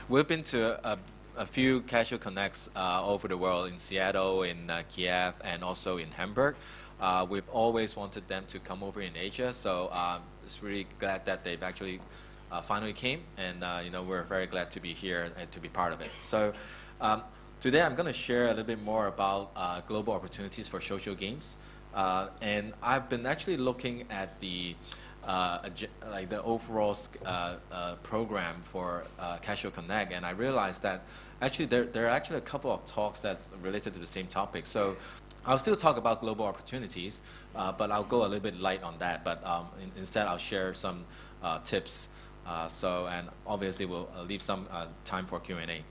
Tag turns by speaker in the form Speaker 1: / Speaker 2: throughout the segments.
Speaker 1: We've been to a few casual connects over the world, in Seattle, in Kiev, and also in Hamburg. We've always wanted them to come over in Asia, so it's really glad that they've actually finally came, and we're very glad to be here and to be part of it. So today I'm going to share a little bit more about global opportunities for social games, and I've been actually looking at the the overall program for Casual Connect, and I realized that actually there are actually a couple of talks that's related to the same topic. So I'll still talk about global opportunities, but I'll go a little bit light on that. But instead, I'll share some tips. And obviously, we'll leave some time for Q&A.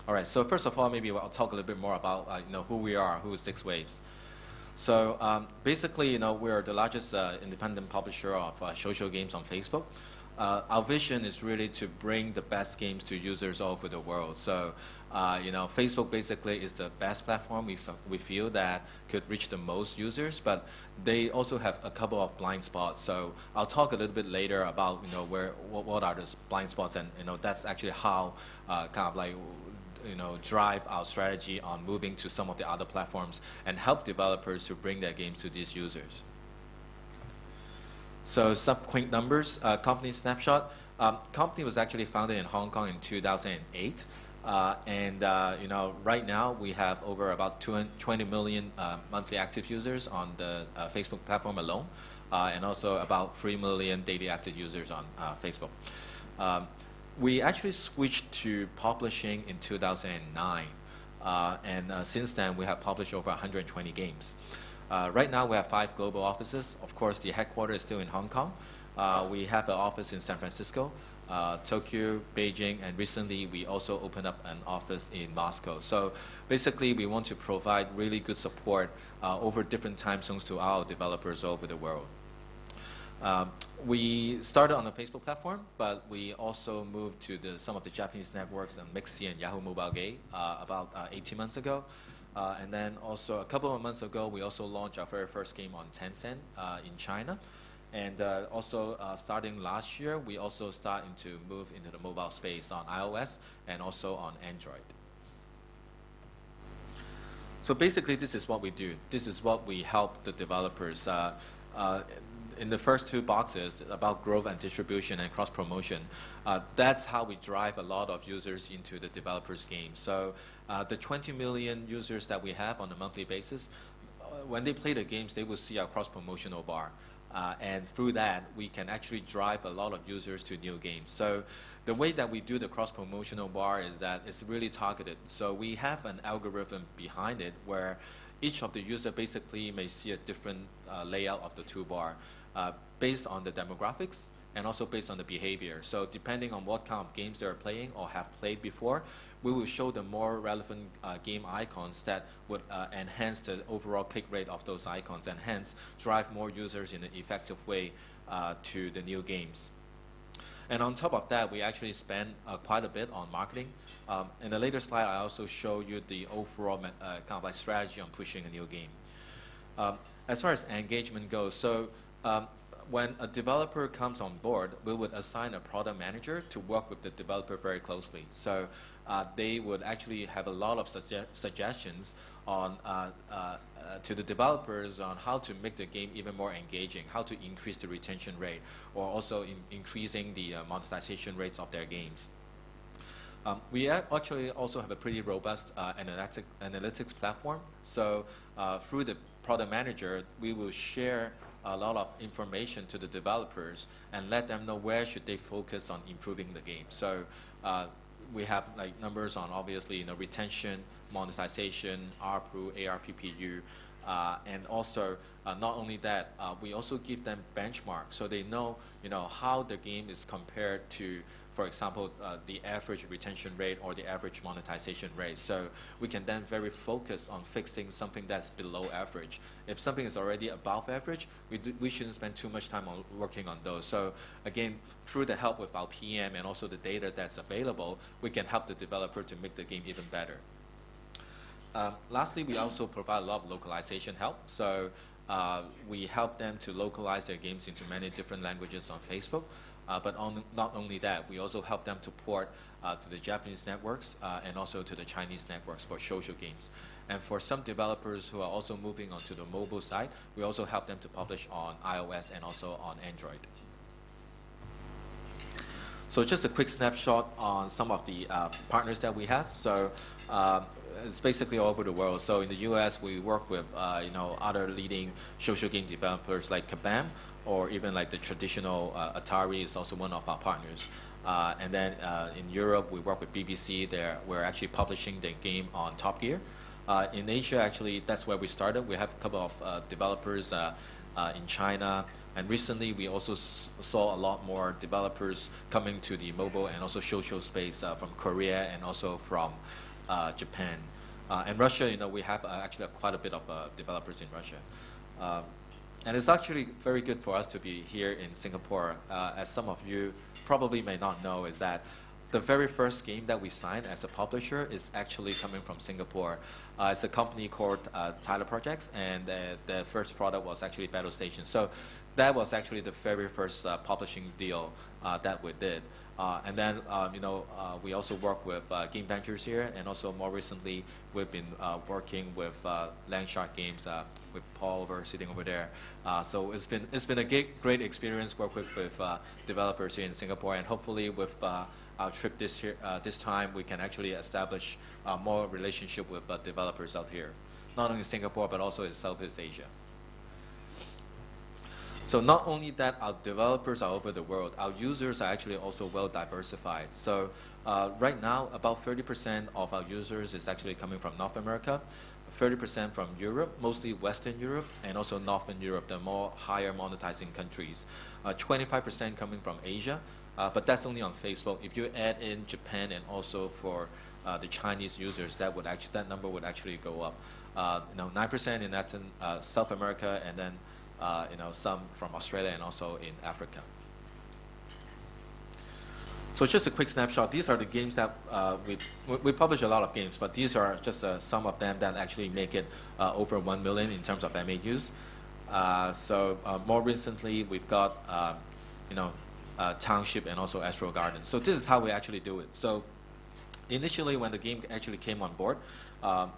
Speaker 1: All right. So first of all, maybe I'll talk a little bit more about who we are, who is 6 Waves. So basically, we're the largest independent publisher of social games on Facebook. Our vision is really to bring the best games to users all over the world. So, Facebook basically is the best platform we feel that could reach the most users, but they also have a couple of blind spots. So I'll talk a little bit later about what are those blind spots, and that's actually how drive our strategy on moving to some of the other platforms and help developers to bring their games to these users. So some quick numbers, company snapshot. Company was actually founded in Hong Kong in 2008. Right now we have over about 20 million monthly active users on the Facebook platform alone, and also about 3 million daily active users on Facebook. We actually switched to publishing in 2009, and since then we have published over 120 games. Right now we have 5 global offices. Of course, the headquarters is still in Hong Kong. We have an office in San Francisco, Tokyo, Beijing, and recently we also opened up an office in Moscow. So basically we want to provide really good support over different time zones to our developers over the world. We started on the Facebook platform, but we also moved to some of the Japanese networks and Mixi and Yahoo Mobile Game about 18 months ago. And then also a couple of months ago, we also launched our very first game on Tencent in China. And also starting last year, we also starting to move into the mobile space on iOS and also on Android. So basically, this is what we do. This is what we help the developers. In the first 2 boxes about growth and distribution and cross-promotion, that's how we drive a lot of users into the developers' game. So the 20 million users that we have on a monthly basis, when they play the games, they will see our cross-promotional bar. And through that, we can actually drive a lot of users to new games. So the way that we do the cross-promotional bar is that it's really targeted. So we have an algorithm behind it where each of the user basically may see a different layout of the toolbar based on the demographics and also based on the behavior. So depending on what kind of games they're playing or have played before, we will show them more relevant game icons that would enhance the overall click rate of those icons and hence drive more users in an effective way to the new games. And on top of that, we actually spend quite a bit on marketing. In the later slide, I also show you the overall strategy on pushing a new game. As far as engagement goes, so when a developer comes on board, we would assign a product manager to work with the developer very closely. So they would actually have a lot of suggestions on to the developers on how to make the game even more engaging, how to increase the retention rate, or also increasing the monetization rates of their games. We actually also have a pretty robust analytics platform. So through the product manager, we will share a lot of information to the developers and let them know where should they focus on improving the game. So we have numbers on obviously retention, monetization, ARPU, ARPPU, and also not only that, we also give them benchmarks so they know how the game is compared to, for example, the average retention rate or the average monetization rate. So we can then very focus on fixing something that's below average. If something is already above average, we shouldn't spend too much time on working on those. So again, through the help with our PM and also the data that's available, we can help the developer to make the game even better. Lastly, we also provide a lot of localization help. So we help them to localize their games into many different languages on Facebook. But not only that, we also help them to port to the Japanese networks and also to the Chinese networks for social games. And for some developers who are also moving onto the mobile side, we also help them to publish on iOS and also on Android. So just a quick snapshot on some of the partners that we have. So it's basically all over the world. So in the US, we work with other leading social game developers like Kabam, or even like the traditional Atari is also one of our partners. And then in Europe, we work with BBC. We're actually publishing the game on Top Gear. In Asia, actually, that's where we started. We have a couple of developers in China. And recently, we also saw a lot more developers coming to the mobile and also social space from Korea and also from Japan. And Russia, we have actually quite a bit of developers in Russia. And it's actually very good for us to be here in Singapore. As some of you probably may not know, is that the very first game that we signed as a publisher is actually coming from Singapore. It's a company called Tyler Projects, and the first product was actually Battle Station. So that was actually the very first publishing deal that we did. And then, we also work with Game Ventures here, and also more recently, we've been working with Landshark Games with Paul sitting over there. So it's been a great experience working with developers here in Singapore, and hopefully with our trip this time, we can actually establish more relationship with developers out here, not only in Singapore but also in Southeast Asia. So not only that, our developers are over the world, our users are actually also well diversified. So right now, about 30% of our users is actually coming from North America, 30% from Europe, mostly Western Europe, and also Northern Europe, the more higher monetizing countries. 25% coming from Asia, but that's only on Facebook. If you add in Japan and also for the Chinese users, that number would actually go up. 9% in Latin, South America, and then some from Australia and also in Africa. So just a quick snapshot. These are the games that we publish a lot of games, but these are just some of them that actually make it over 1 million in terms of MAUs. So more recently, we've got Township and also Astro Garden. So this is how we actually do it. So initially, when the game actually came on board,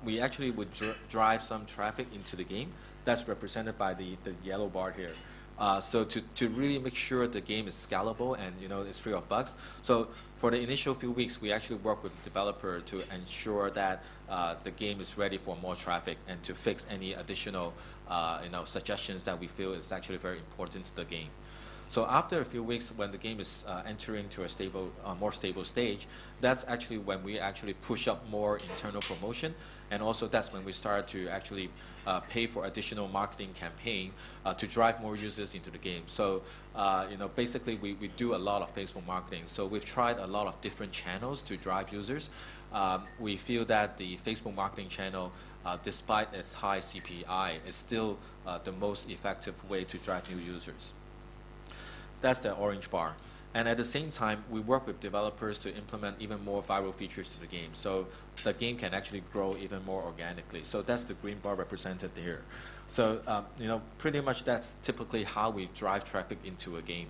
Speaker 1: we actually would drive some traffic into the game. That's represented by the yellow bar here. So to really make sure the game is scalable and it's free of bugs. So for the initial few weeks, we actually work with the developer to ensure that the game is ready for more traffic and to fix any additional suggestions that we feel is actually very important to the game. So after a few weeks, when the game is entering to a more stable stage, that's actually when we actually push up more internal promotion, and also that's when we start to actually pay for additional marketing campaign to drive more users into the game. So basically we do a lot of Facebook marketing. So we've tried a lot of different channels to drive users. We feel that the Facebook marketing channel, despite its high CPI, is still the most effective way to drive new users. That's the orange bar. And at the same time, we work with developers to implement even more viral features to the game. So the game can actually grow even more organically. So that's the green bar represented here. So pretty much that's typically how we drive traffic into a game.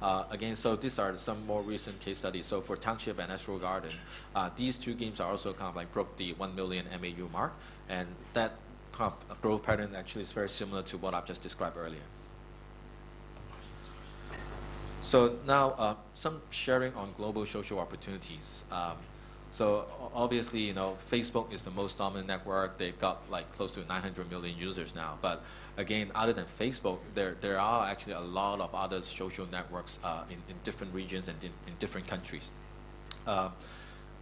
Speaker 1: Again, so these are some more recent case studies. So for Township and Astro Garden, these two games are also kind of like broke the 1 million MAU mark. And that kind of growth pattern actually is very similar to what I've just described earlier. So now, some sharing on global social opportunities. So obviously, Facebook is the most dominant network. They've got like close to 900 million users now. But again, other than Facebook, there are actually a lot of other social networks in different regions and in different countries.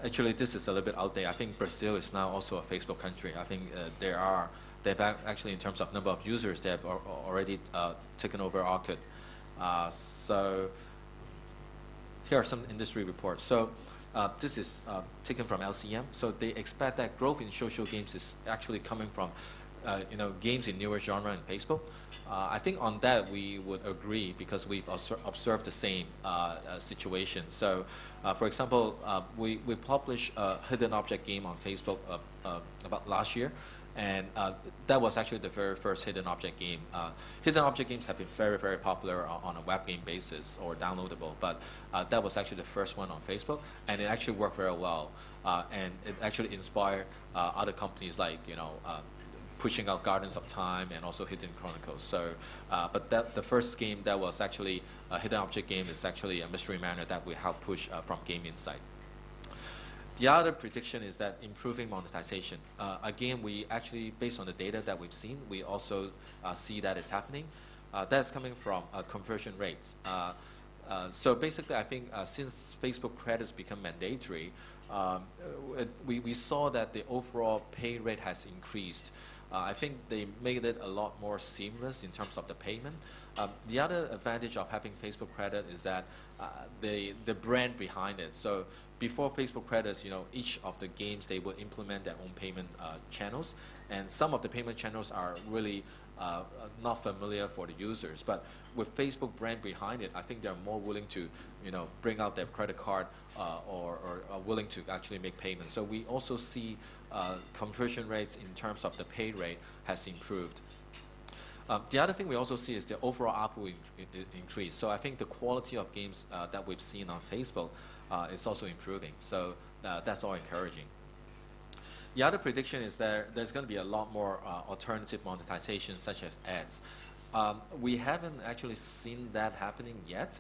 Speaker 1: Actually, this is a little bit outdated. I think Brazil is now also a Facebook country. I think they've actually, in terms of number of users, they have already taken over Orkut. So here are some industry reports. So this is taken from LCM. So they expect that growth in social games is actually coming from games in newer genre and Facebook. I think on that we would agree because we've observed the same situation. So for example, we published a hidden object game on Facebook about last year. And that was actually the very first hidden object game. Hidden object games have been very, very popular on a web game basis or downloadable, but that was actually the first one on Facebook, and it actually worked very well. And it actually inspired other companies like, pushing out Gardens of Time and also Hidden Chronicles. So, but the first game that was actually a hidden object game is actually a Mystery Manor that we helped push from Game Insight. The other prediction is that improving monetization. Again, we actually, based on the data that we've seen, we also see that is happening. That's coming from conversion rates. So basically, I think since Facebook credits become mandatory, we saw that the overall pay rate has increased. I think they made it a lot more seamless in terms of the payment. The other advantage of having Facebook credit is that the brand behind it. So before Facebook credits, each of the games, they will implement their own payment channels, and some of the payment channels are really not familiar for the users. But with Facebook brand behind it, I think they're more willing to, bring out their credit card or are willing to actually make payments. So we also see conversion rates in terms of the pay rate has improved. The other thing we also see is the overall ARPU increase. So I think the quality of games that we've seen on Facebook is also improving. So that's all encouraging. The other prediction is that there's going to be a lot more alternative monetization, such as ads. We haven't actually seen that happening yet.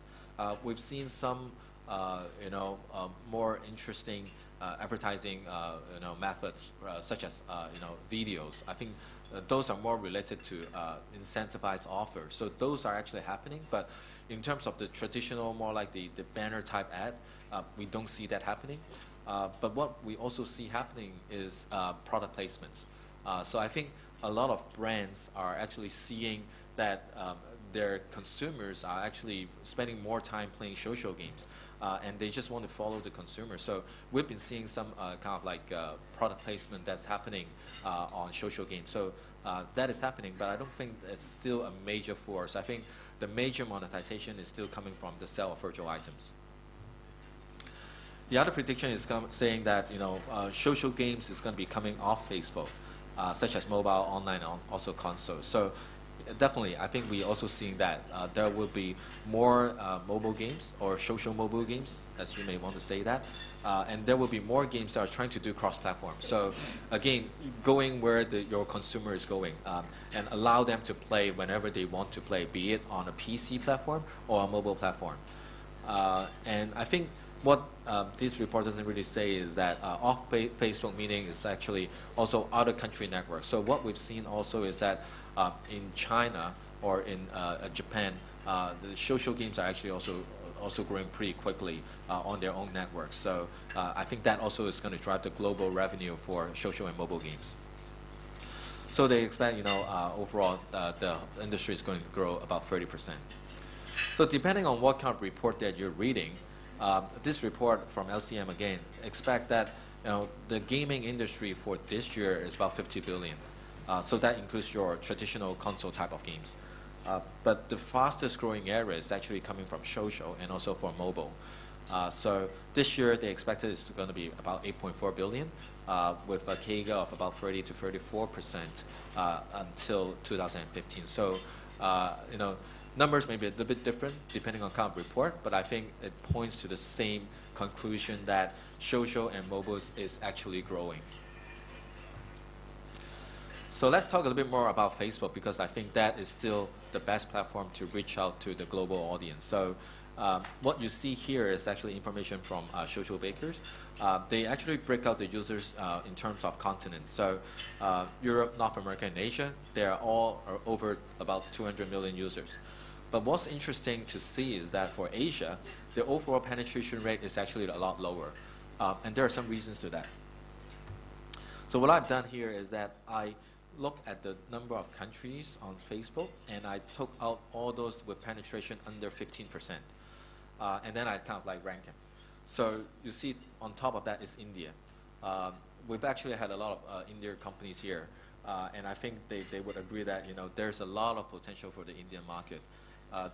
Speaker 1: We've seen some, more interesting advertising, methods, such as, videos. I think those are more related to incentivized offers. So those are actually happening. But in terms of the traditional, more like the banner type ad, we don't see that happening. But what we also see happening is product placements. So I think a lot of brands are actually seeing that their consumers are actually spending more time playing social games, and they just want to follow the consumer. So we've been seeing some kind of like product placement that's happening on social games. So that is happening, but I don't think it's still a major force. I think the major monetization is still coming from the sale of virtual items. The other prediction is saying that social games is going to be coming off Facebook, such as mobile, online, and also console. So definitely, I think we also seeing that there will be more mobile games or social mobile games, as you may want to say that, and there will be more games that are trying to do cross-platform. So again, going where your consumer is going, and allow them to play whenever they want to play, be it on a PC platform or a mobile platform. And I think what this report doesn't really say is that off Facebook meaning is actually also other country networks. So what we've seen also is that in China or in Japan, the social games are actually also growing pretty quickly on their own networks. So I think that also is going to drive the global revenue for social and mobile games. So they expect, overall the industry is going to grow about 30%. So depending on what kind of report that you're reading, this report from LCM again expect that the gaming industry for this year is about 50 billion. So that includes your traditional console type of games. But the fastest growing area is actually coming from social and also for mobile. So this year they expected it's going to be about 8.4 billion with a CAGR of about 30 to 34% until 2015. So numbers may be a little bit different depending on kind of report, but I think it points to the same conclusion that social and mobile is actually growing. So let's talk a little bit more about Facebook, because I think that is still the best platform to reach out to the global audience. So what you see here is actually information from Social Bakers. They actually break out the users in terms of continents. So Europe, North America, and Asia, they are all over about 200 million users. But what's interesting to see is that for Asia, the overall penetration rate is actually a lot lower. And there are some reasons to that. So what I've done here is that I look at the number of countries on Facebook, and I took out all those with penetration under 15%. And then I kind of like rank them. So you see on top of that is India. We've actually had a lot of Indian companies here. And I think they would agree that there's a lot of potential for the Indian market.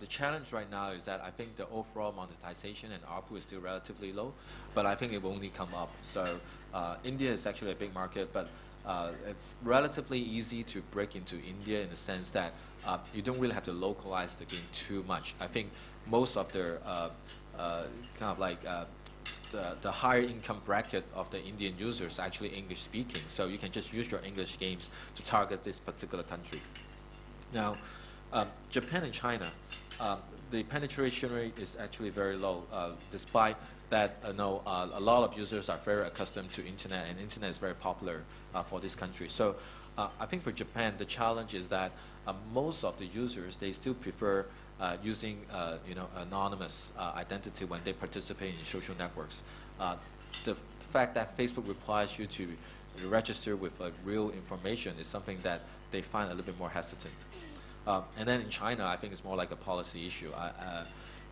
Speaker 1: The challenge right now is that I think the overall monetization and ARPU is still relatively low, but I think it will only come up. So India is actually a big market, but it's relatively easy to break into India in the sense that you don't really have to localize the game too much. I think most of their kind of like the higher income bracket of the Indian users are actually English speaking, so you can just use your English games to target this particular country. Now, Japan and China, the penetration rate is actually very low, despite that a lot of users are very accustomed to internet, and internet is very popular for this country. So I think for Japan, the challenge is that most of the users, they still prefer using anonymous identity when they participate in social networks. The fact that Facebook requires you to register with real information is something that they find a little bit more hesitant. And then in China, I think it's more like a policy issue.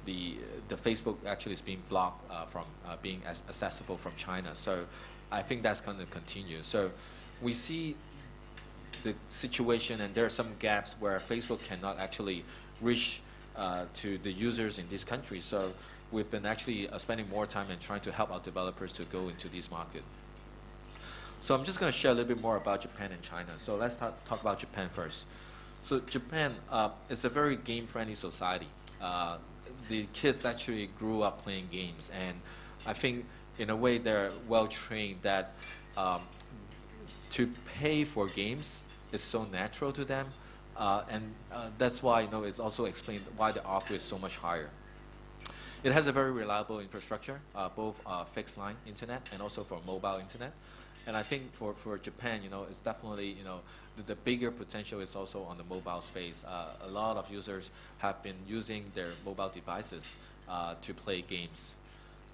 Speaker 1: The Facebook actually is being blocked from being accessible from China. So I think that's going to continue. So we see the situation, and there are some gaps where Facebook cannot actually reach to the users in this country. So we've been actually spending more time and trying to help our developers to go into this market. So I'm just going to share a little bit more about Japan and China. So let's talk about Japan first. So Japan is a very game-friendly society. The kids actually grew up playing games, and I think in a way they're well-trained that to pay for games is so natural to them, and that's why it's also explained why the ARPU is so much higher. It has a very reliable infrastructure, both fixed line internet and also for mobile internet. And I think for Japan, it's definitely, the bigger potential is also on the mobile space. A lot of users have been using their mobile devices to play games.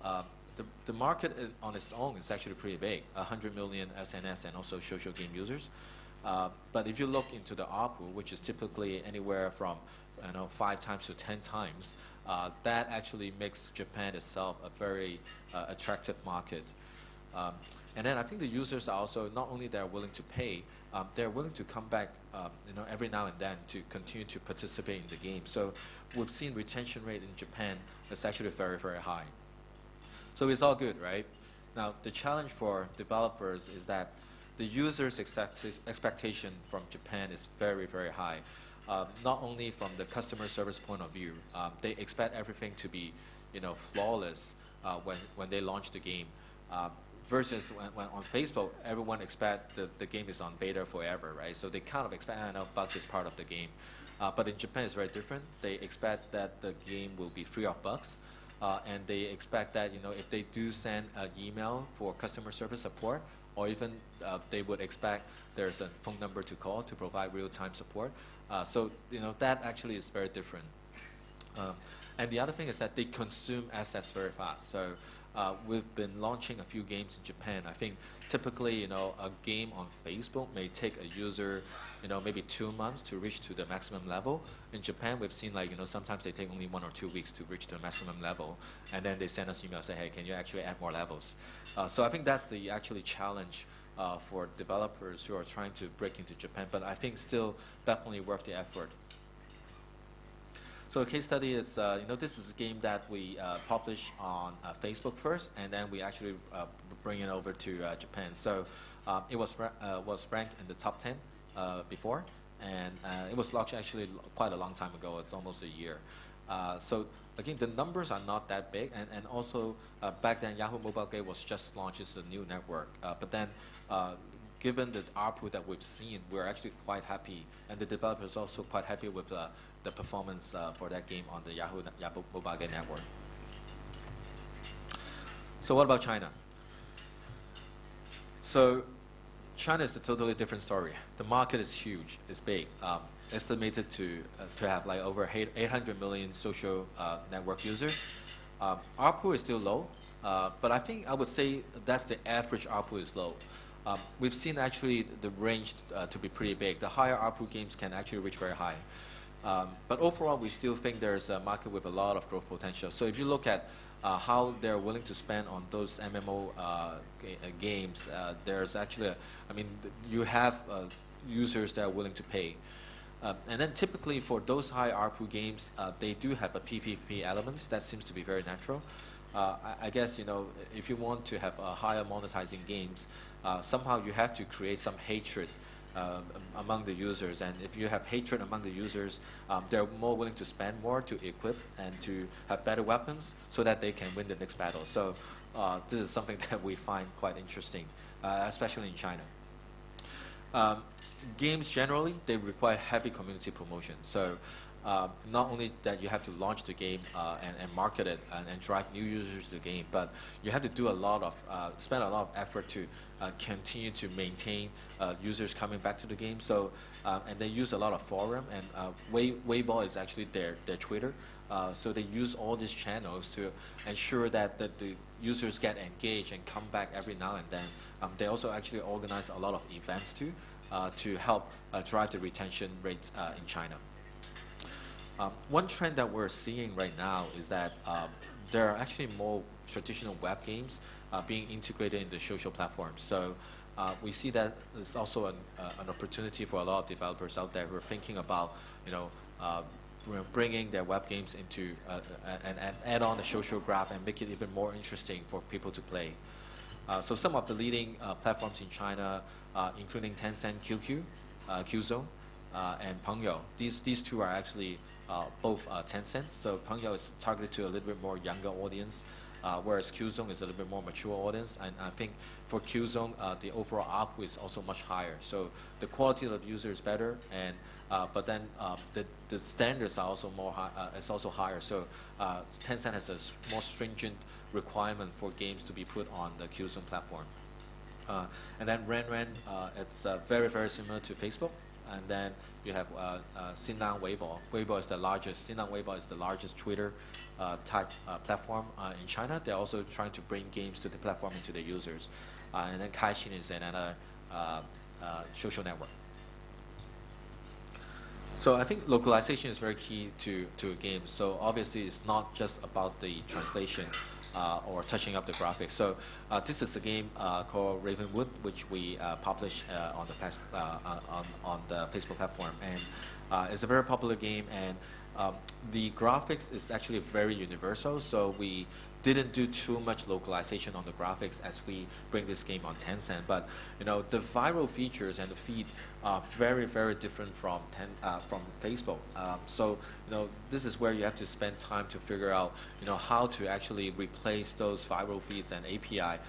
Speaker 1: The market on its own is actually pretty big, 100 million SNS and also social game users. But if you look into the ARPU, which is typically anywhere from 5 times to 10 times, that actually makes Japan itself a very attractive market. And then I think the users are also, not only they're willing to pay, they're willing to come back every now and then to continue to participate in the game. So we've seen retention rate in Japan is actually very, very high. So it's all good, right? Now, the challenge for developers is that the users' expectation from Japan is very, very high. Not only from the customer service point of view, they expect everything to be flawless when they launch the game. Versus when on Facebook, everyone expects the game is on beta forever, right? So they kind of expect, bugs is part of the game. But in Japan, it's very different. They expect that the game will be free of bugs. And they expect that, if they do send an email for customer service support, or even they would expect there's a phone number to call to provide real-time support. So, that actually is very different. And the other thing is that they consume assets very fast. So we've been launching a few games in Japan. I think typically, a game on Facebook may take a user, maybe 2 months to reach to the maximum level. In Japan, we've seen sometimes they take only 1 or 2 weeks to reach the maximum level, and then they send us emails say, hey, can you actually add more levels? So I think that's the actually challenge for developers who are trying to break into Japan. But I think still definitely worth the effort. So a case study is, this is a game that we publish on Facebook first, and then we actually bring it over to Japan. So it was ranked in the top 10 before, and it was launched actually quite a long time ago. It's almost a year. So again, the numbers are not that big, and also back then Yahoo Mobile Game was just launched as a new network. But then given the ARPU that we've seen, we're actually quite happy, and the developers are also quite happy with the performance for that game on the Yahoo Mobile Game network. So what about China? So China is a totally different story. The market is huge, it's big. Estimated to have over 800 million social network users. ARPU is still low, but I would say that's the average ARPU is low. We've seen actually the range to be pretty big. The higher ARPU games can actually reach very high. But overall, we still think there's a market with a lot of growth potential. So if you look at how they're willing to spend on those MMO games, there's actually, you have users that are willing to pay. And then typically for those high ARPU games, they do have a PvP elements that seems to be very natural. I guess, you know, if you want to have higher monetizing games, somehow you have to create some hatred among the users. And if you have hatred among the users, they're more willing to spend more to equip and to have better weapons so that they can win the next battle. So this is something that we find quite interesting, especially in China. Games generally, they require heavy community promotion. So not only that you have to launch the game and market it and drive new users to the game, but you have to do a lot of, spend a lot of effort to continue to maintain users coming back to the game. So, and they use a lot of forum, and Weibo is actually their Twitter. So they use all these channels to ensure that the users get engaged and come back every now and then. They also actually organize a lot of events too to help drive the retention rates in China. One trend that we're seeing right now is that there are actually more traditional web games being integrated in the social platforms. So we see that there's also an opportunity for a lot of developers out there who are thinking about, you know, bringing their web games into and add on the social graph and make it even more interesting for people to play. So some of the leading platforms in China, including Tencent QQ, Qzone, and Pengyou. These two are actually both Tencent. So Pengyou is targeted to a little bit more younger audience, whereas Qzone is a little bit more mature audience. And I think for Qzone, the overall ARPU is also much higher. So the quality of the user is better, and but then the standards are also more is also higher. So Tencent has a more stringent requirement for games to be put on the Qzone platform. And then Renren, it's very, very similar to Facebook. And then you have Xinlang Weibo. Weibo is the largest. Xinlang Weibo is the largest Twitter type platform in China. They're also trying to bring games to the platform and to the users. And then Kaixin is another social network. So I think localization is very key to a game. So obviously it's not just about the translation or touching up the graphics. So this is a game called Ravenwood, which we publish on the Facebook platform, and it's a very popular game. And the graphics is actually very universal. So we didn't do too much localization on the graphics as we bring this game on Tencent. But you know, the viral features and the feed are very, very different from Facebook. So you know, this is where you have to spend time to figure out, you know, how to actually replace those viral feeds and API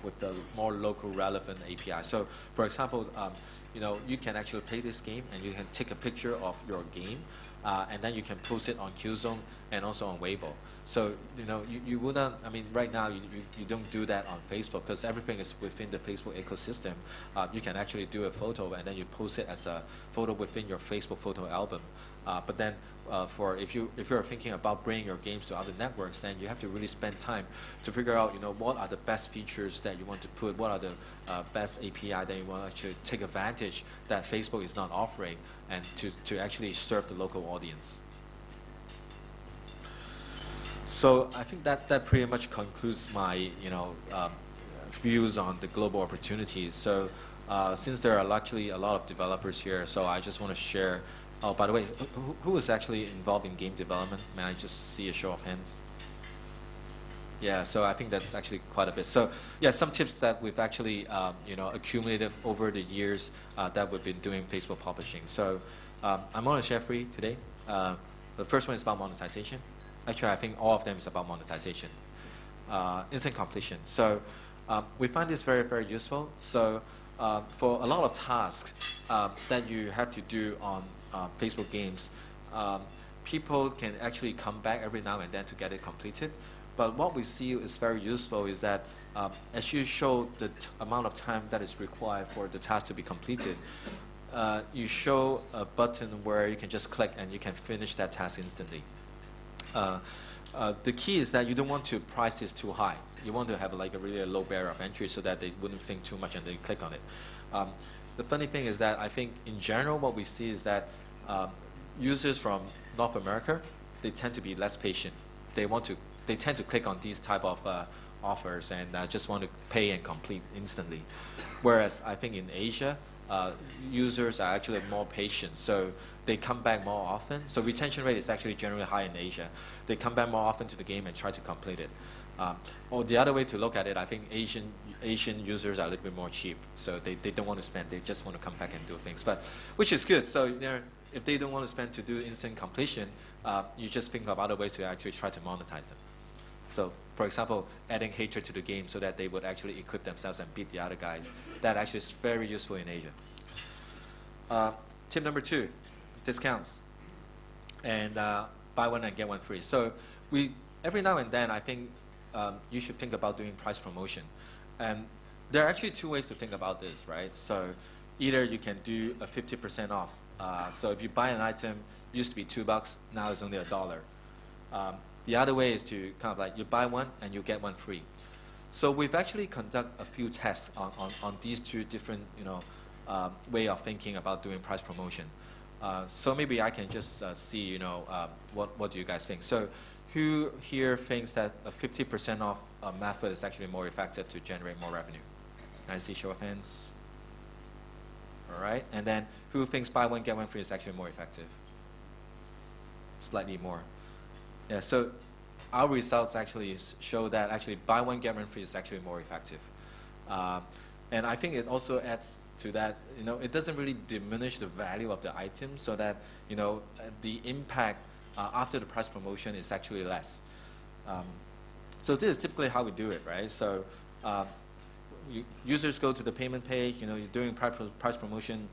Speaker 1: with the more local relevant API. So for example, you know, you can actually play this game and you can take a picture of your game. And then you can post it on Qzone and also on Weibo. So you know, you wouldn't. I mean, right now you don't do that on Facebook because everything is within the Facebook ecosystem. You can actually do a photo and then you post it as a photo within your Facebook photo album. But then if you're thinking about bringing your games to other networks, then you have to really spend time to figure out, you know, what are the best features that you want to put, what are the best API that you want to take advantage that Facebook is not offering, and to actually serve the local audience. So I think that pretty much concludes my, you know, views on the global opportunities. So since there are actually a lot of developers here, so I just want to share. Oh, by the way, who is actually involved in game development? May I just see a show of hands? Yeah, so I think that's actually quite a bit. So yeah, some tips that we've actually you know, accumulated over the years that we've been doing Facebook publishing. So I'm going to share 3 today. The first one is about monetization. Actually, I think all of them is about monetization. Instant completion. So we find this very, very useful. So for a lot of tasks that you have to do on Facebook games, people can actually come back every now and then to get it completed. But what we see is very useful is that as you show the amount of time that is required for the task to be completed, you show a button where you can just click and you can finish that task instantly. The key is that you don't want to price this too high. You want to have like a really low barrier of entry so that they wouldn't think too much and they click on it. The funny thing is that I think in general what we see is that users from North America, they tend to be less patient. They tend to click on these type of offers and just want to pay and complete instantly. Whereas I think in Asia, users are actually more patient, so they come back more often. So retention rate is actually generally high in Asia. They come back more often to the game and try to complete it. Or the other way to look at it, I think Asian users are a little bit more cheap, so they don't want to spend. They just want to come back and do things, but which is good. So if they don't want to spend to do instant completion, you just think of other ways to actually try to monetize them. So, for example, adding hatred to the game so that they would actually equip themselves and beat the other guys. That actually is very useful in Asia. Tip number 2, discounts. And buy one and get one free. So every now and then, I think you should think about doing price promotion. And there are actually 2 ways to think about this, right? So either you can do a 50% off. So if you buy an item, used to be $2, now it's only $1. The other way is to kind of like you buy one and you get one free. So we've actually conducted a few tests on these 2 different way of thinking about doing price promotion. So maybe I can just see what do you guys think. So who here thinks that a 50% off method is actually more effective to generate more revenue? Can I see show of hands? All right, and then who thinks buy one get one free is actually more effective? Slightly more. Yeah, so our results actually show that actually buy one get one free is actually more effective, and I think it also adds to that. It doesn't really diminish the value of the item, so that the impact after the price promotion is actually less. So this is typically how we do it, right? So users go to the payment page. You're doing price promotion.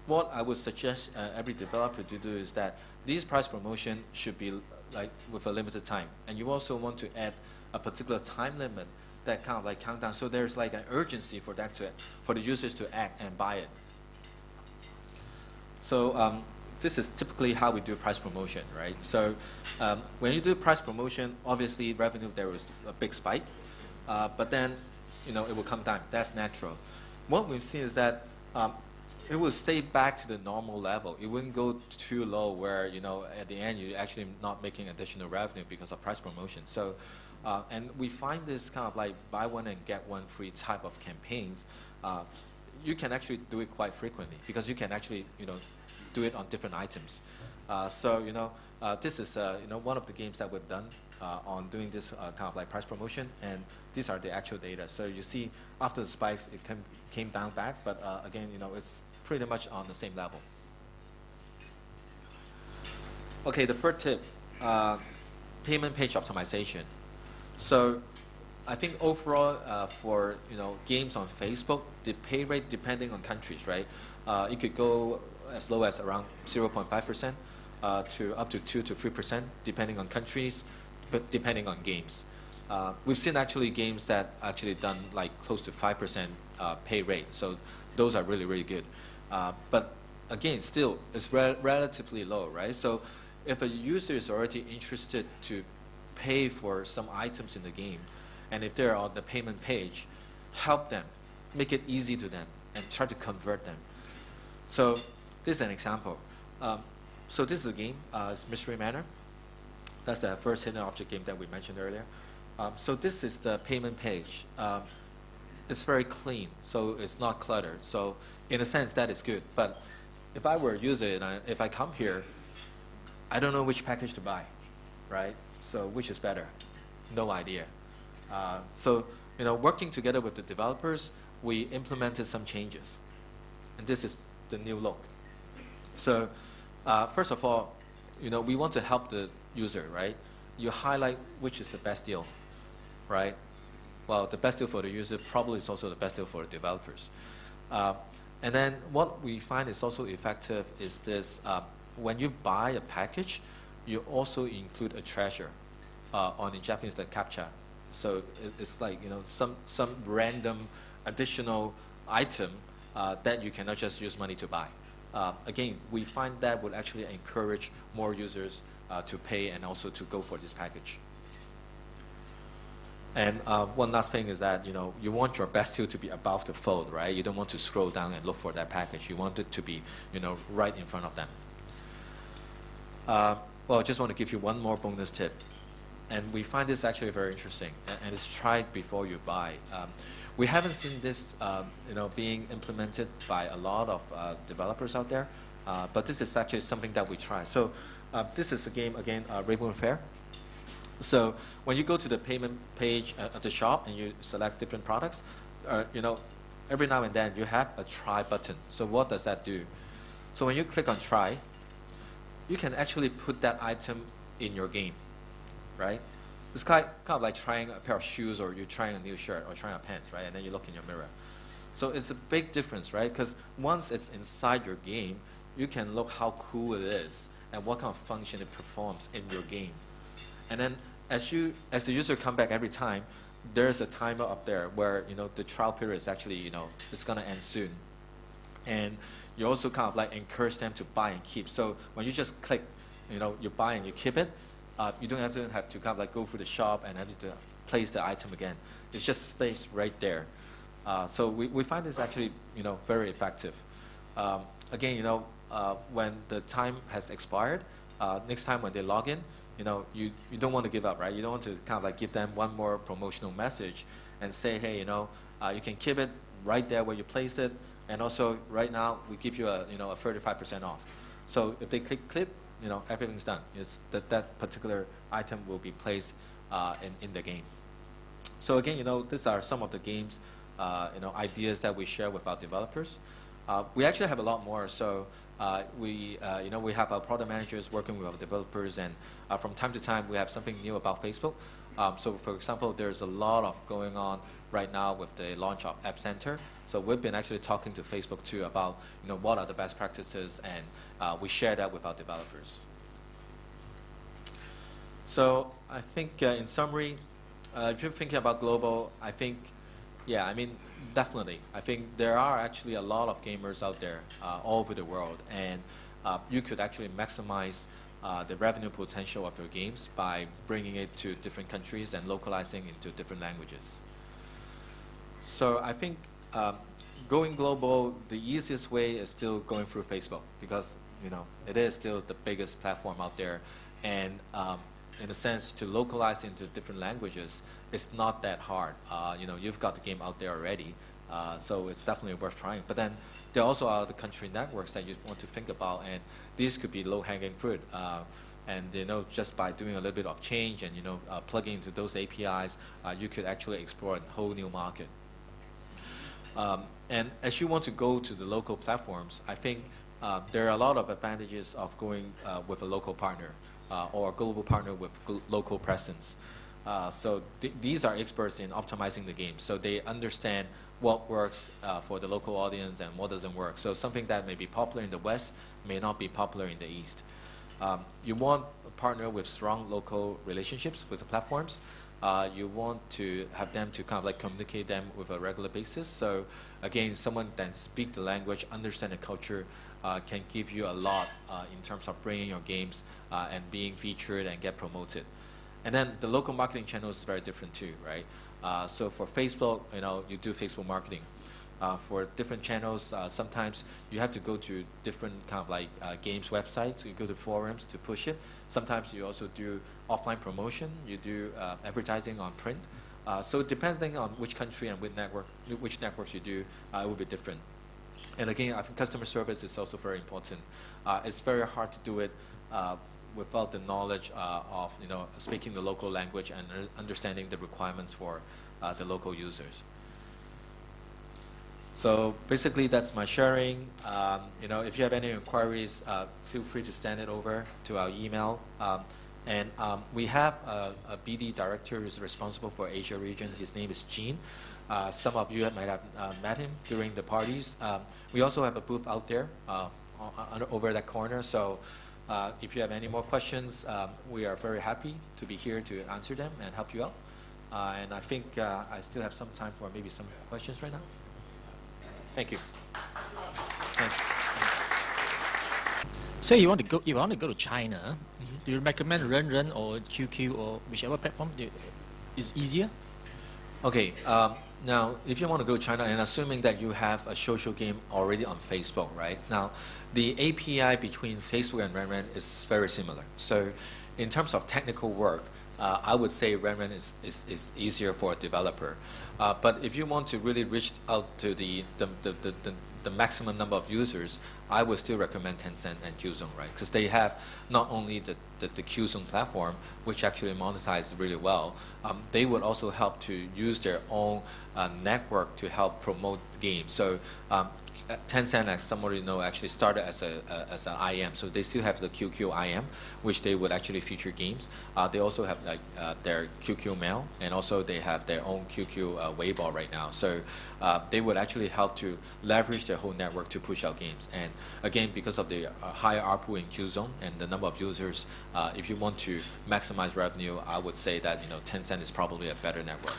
Speaker 1: What I would suggest every developer to do is that these price promotion should be like with a limited time, and you also want to add a particular time limit that kind of like count down, so there's like an urgency for the users to act and buy it. So this is typically how we do price promotion, right? So when you do price promotion, obviously revenue there is a big spike, but then it will come down. That's natural. What we've seen is that it will stay back to the normal level. It wouldn't go too low where, at the end you're actually not making additional revenue because of price promotion. So, and we find this kind of like buy one and get one free type of campaigns. You can actually do it quite frequently because you can actually, do it on different items. So, this is, one of the games that we've done on doing this kind of like price promotion, and these are the actual data. So you see after the spikes, it came down back, but again, it's pretty much on the same level. Okay, the third tip, payment page optimization. So I think overall for games on Facebook, the pay rate depending on countries, right? It could go as low as around 0.5% to up to 2 to 3% depending on countries, but depending on games. We've seen actually games that actually done like close to 5% pay rate, so those are really, really good. But again, still, it's relatively low, right? So if a user is already interested to pay for some items in the game, and if they're on the payment page, help them, make it easy to them, and try to convert them. So this is an example. So this is a game, it's Mystery Manor. That's the first hidden object game that we mentioned earlier. So this is the payment page. It's very clean, so it's not cluttered. So in a sense, that is good. But if I were a user and if I come here, I don't know which package to buy, right? So which is better? No idea. So working together with the developers, we implemented some changes. And this is the new look. So first of all, we want to help the user, right? You highlight which is the best deal, right? Well, the best deal for the user probably is also the best deal for the developers. And then what we find is also effective is this, when you buy a package, you also include a treasure, on in Japanese, the captcha. So it's like, some random additional item that you cannot just use money to buy. Again, we find that would actually encourage more users to pay and also to go for this package. And one last thing is that you want your best deal to be above the fold, right? You don't want to scroll down and look for that package. You want it to be right in front of them. Well, I just want to give you one more bonus tip. and we find this actually very interesting, and it's tried before you buy. We haven't seen this being implemented by a lot of developers out there, but this is actually something that we try. So this is a game, again, Rainbow Fair. So when you go to the payment page at the shop and you select different products, every now and then you have a try button. So what does that do? So when you click on try, you can actually put that item in your game, right? It's kind of like trying a pair of shoes, or you're trying a new shirt, or trying a pants, right? And then you look in your mirror. So it's a big difference, right? Because once it's inside your game, you can look how cool it is and what kind of function it performs in your game. And then as the user come back every time, there's a timer up there where the trial period is actually it's gonna end soon. And you also kind of like encourage them to buy and keep. So when you just click, you buy and you keep it, you don't have to kind of like go through the shop and have to place the item again. It just stays right there. So we find this actually very effective. Again, when the time has expired, next time when they log in, you don't want to give up, right? You don't want to kind of like give them one more promotional message and say, hey, you can keep it right there where you placed it, and also right now we give you a 35% off. So if they click, everything's done. It's that particular item will be placed in the game. So again, these are some of the games, ideas that we share with our developers. We actually have a lot more. So we have our product managers working with our developers, and from time to time we have something new about Facebook. So for example, there's a lot of going on right now with the launch of App Center. So we've been actually talking to Facebook too about what are the best practices, and we share that with our developers. So I think in summary, if you're thinking about global, I think, definitely. I think there are actually a lot of gamers out there all over the world, and you could actually maximize the revenue potential of your games by bringing it to different countries and localizing into different languages. So I think going global, the easiest way is still going through Facebook, because it is still the biggest platform out there, and in a sense, to localize into different languages, it's not that hard. You've got the game out there already, so it's definitely worth trying. But then there also are the country networks that you want to think about, and these could be low-hanging fruit. And just by doing a little bit of change and plugging into those APIs, you could actually explore a whole new market. And as you want to go to the local platforms, I think there are a lot of advantages of going with a local partner or a global partner with local presence. So these are experts in optimizing the game, so they understand what works for the local audience and what doesn't work. So something that may be popular in the West may not be popular in the East. You want a partner with strong local relationships with the platforms. You want to have them to kind of like communicate them with a regular basis. So again, someone that speaks the language, understand the culture, can give you a lot in terms of bringing your games and being featured and get promoted. And then the local marketing channel is very different too, right? So for Facebook, you do Facebook marketing. For different channels, sometimes you have to go to different kind of like games websites. You go to forums to push it. Sometimes you also do offline promotion. You do advertising on print. So depending on which country and which networks you do, it will be different. And again, I think customer service is also very important. It's very hard to do it without the knowledge of speaking the local language and understanding the requirements for the local users. So basically, that's my sharing. If you have any inquiries, feel free to send it over to our email. And we have a BD director who's responsible for Asia region. His name is Gene. Some of you might have met him during the parties. We also have a booth out there over that corner. So if you have any more questions, we are very happy to be here to answer them and help you out. And I think I still have some time for maybe some questions right now. Thank you. Thanks.
Speaker 2: Say you want to go to China, do you recommend Ren or QQ or whichever platform is easier?
Speaker 1: Okay. Now, if you want to go to China, and assuming that you have a social game already on Facebook, right? Now, the API between Facebook and Ren is very similar. So in terms of technical work, I would say Renren is easier for a developer. But if you want to really reach out to the maximum number of users, I would still recommend Tencent and Qzone, right? Because they have not only the Qzone platform, which actually monetizes really well, they would also help to use their own network to help promote games. So Tencent, as some of you know, actually started as an IM, so they still have the QQ IM, which they would actually feature games. They also have like their QQ Mail, and also they have their own QQ Weibo right now. So they would actually help to leverage their whole network to push out games. And again, because of the higher ARPU in Qzone and the number of users, if you want to maximize revenue, I would say that Tencent is probably a better network.